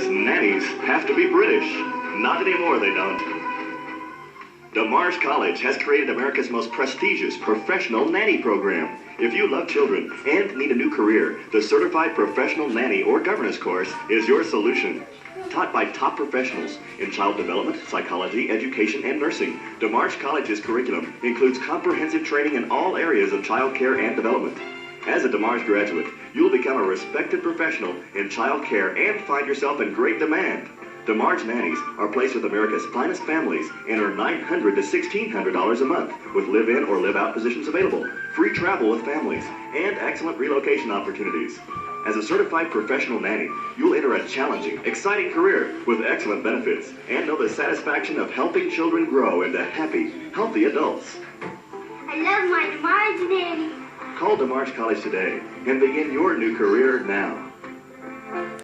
America's nannies have to be British. Not anymore, they don't. DeMarge College has created America's most prestigious professional nanny program. If you love children and need a new career, the Certified Professional Nanny or Governess course is your solution. Taught by top professionals in child development, psychology, education, and nursing, DeMarge College's curriculum includes comprehensive training in all areas of child care and development. As a DeMarge graduate, you'll become a respected professional in child care and find yourself in great demand. DeMarge nannies are placed with America's finest families and earn $900 to $1,600 a month with live-in or live-out positions available, free travel with families, and excellent relocation opportunities. As a certified professional nanny, you'll enter a challenging, exciting career with excellent benefits and know the satisfaction of helping children grow into happy, healthy adults. I love my DeMarge nanny. Call DeMarge College today and begin your new career now.